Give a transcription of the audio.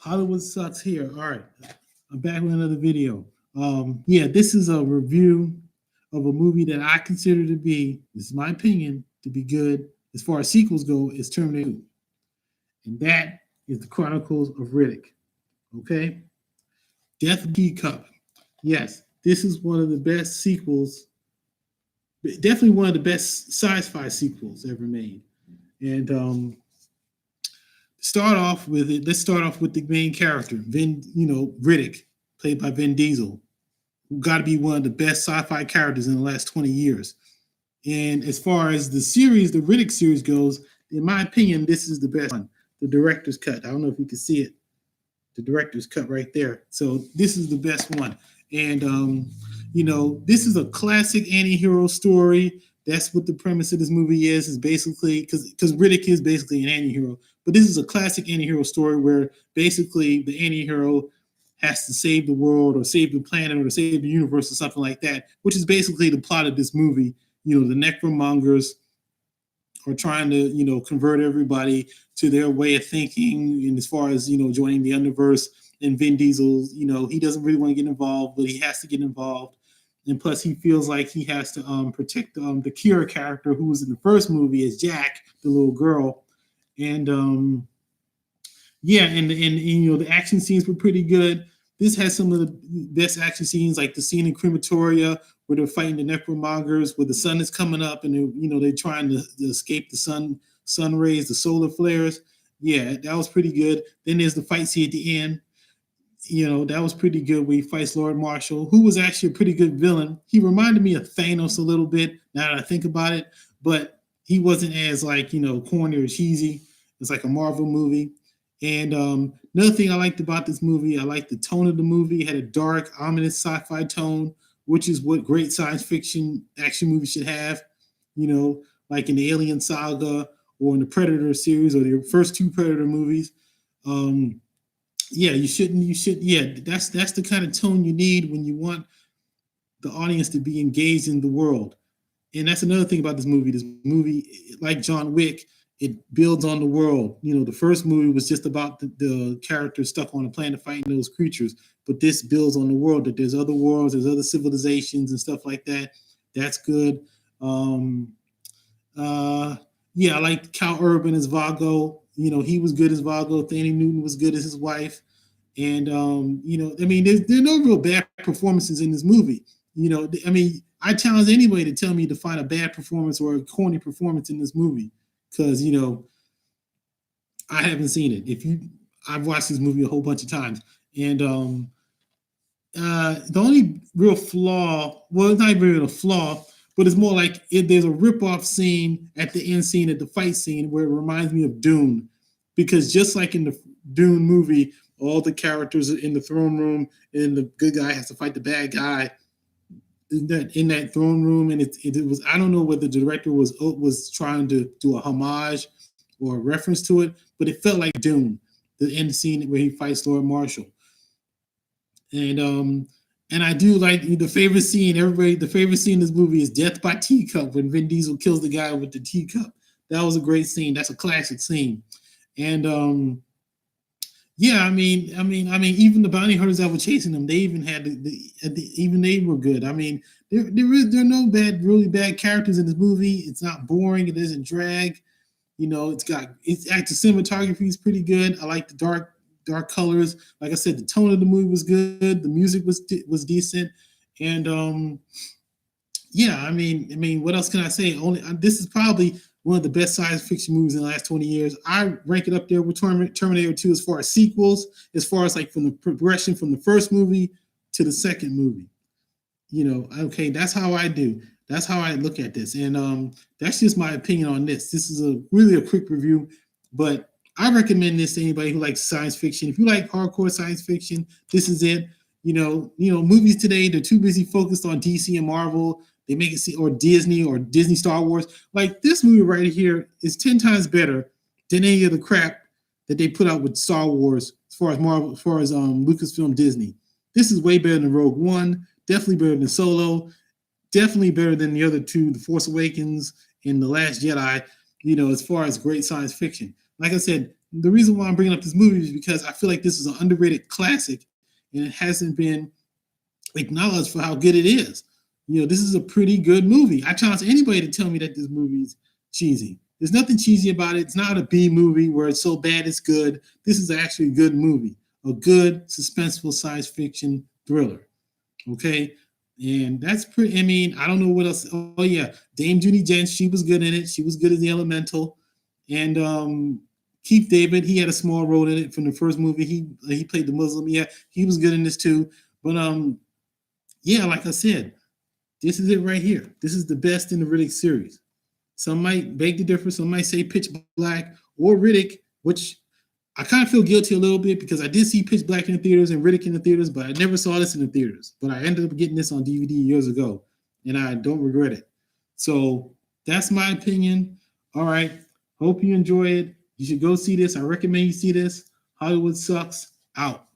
Hollywood sucks here. All right, I'm back with another video. Yeah, this is a review of a movie that I consider to be, this is my opinion, to be good as far as sequels go, is Terminator 2. And that is the Chronicles of Riddick. Okay? Death of Teacup. Yes, this is one of the best sequels, definitely one of the best sci-fi sequels ever made. And start off with it. Let's start off with the main character, Riddick, played by Vin Diesel, who got to be one of the best sci-fi characters in the last 20 years. And as far as the series, the Riddick series goes, in my opinion, this is the best one. The director's cut. I don't know if you can see it. The director's cut right there. So this is the best one. And this is a classic anti-hero story. That's what the premise of this movie is basically because Riddick is basically an anti-hero. But this is a classic anti-hero story where basically the anti-hero has to save the world or save the planet or save the universe or something like that, which is basically the plot of this movie. The necromongers are trying to, convert everybody to their way of thinking. And as far as, joining the Underverse, and Vin Diesel, he doesn't really want to get involved, but he has to get involved. And plus he feels like he has to protect the Kira character who was in the first movie as Jack, the little girl. And and the action scenes were pretty good. This has some of the best action scenes, like the scene in Crematoria where they're fighting the necromongers, where the sun is coming up and they're trying to escape the sun rays, the solar flares. Yeah, that was pretty good. Then there's the fight scene at the end. That was pretty good where he fights Lord Marshall, who was actually a pretty good villain. He reminded me of Thanos a little bit, now that I think about it, but he wasn't as corny or cheesy. It's like a Marvel movie. And another thing I liked about this movie, I liked the tone of the movie. It had a dark, ominous sci-fi tone, which is what great science fiction action movies should have, like in the Alien Saga or in the Predator series or the first two Predator movies. That's the kind of tone you need when you want the audience to be engaged in the world. And that's another thing about this movie. This movie, like John Wick, it builds on the world. The first movie was just about the characters stuck on a planet fighting those creatures. But this builds on the world, that there's other worlds, there's other civilizations and stuff like that. That's good. I like Cal Urban as Vago. He was good as Vago. Thandie Newton was good as his wife. And, there are no real bad performances in this movie. I challenge anybody to tell me to find a bad performance or a corny performance in this movie. Because, I haven't seen it. I've watched this movie a whole bunch of times. And the only real flaw, well, it's not even really a flaw, but it's more like there's a rip-off scene at the end scene, at the fight scene, where it reminds me of Dune. Because just like in the Dune movie, all the characters are in the throne room, and the good guy has to fight the bad guy in that throne room. And it was, I don't know whether the director was trying to do a homage or a reference to it, but it felt like Dune, the end scene where he fights Lord Marshall. And I do like the favorite scene. The favorite scene in this movie is Death by Teacup, when Vin Diesel kills the guy with the teacup. That was a great scene. That's a classic scene. And even the bounty hunters that were chasing them, they even had even they were good. There are no really bad characters in this movie. It's not boring. It doesn't drag. The cinematography is pretty good. I like the dark colors. Like I said, the tone of the movie was good. The music was decent. And what else can I say? This is probably one of the best science fiction movies in the last 20 years. I rank it up there with Terminator 2 as far as sequels, as far as like from the progression from the first movie to the second movie. Okay, that's how I do. That's how I look at this. And that's just my opinion on this. This is really a quick review, but I recommend this to anybody who likes science fiction. If you like hardcore science fiction, this is it. Movies today, they're too busy focused on DC and Marvel. They make it see, or Disney Star Wars. Like this movie right here is 10 times better than any of the crap that they put out with Star Wars as far as Marvel, as far as Lucasfilm Disney. This is way better than Rogue One, definitely better than Solo, definitely better than the other two, The Force Awakens and The Last Jedi, as far as great science fiction. Like I said, the reason why I'm bringing up this movie is because I feel like this is an underrated classic, and it hasn't been acknowledged for how good it is. This is a pretty good movie. I challenge anybody to tell me that this movie is cheesy. There's nothing cheesy about it. It's not a B movie where it's so bad it's good. This is actually a good movie, a good suspenseful science fiction thriller. Okay, and that's pretty. I mean, I don't know what else. Oh yeah, Dame Judi Dench, she was good in it. She was good as the Elemental, and Keith David, he had a small role in it from the first movie. He played the Muslim. Yeah, he was good in this too. But yeah, like I said, this is it right here. This is the best in the Riddick series. Some might beg to differ. Some might say Pitch Black or Riddick, which I kind of feel guilty a little bit because I did see Pitch Black in the theaters and Riddick in the theaters, but I never saw this in the theaters. But I ended up getting this on DVD years ago, and I don't regret it. So that's my opinion. All right. Hope you enjoy it. You should go see this. I recommend you see this. Hollywood Sucks. Out.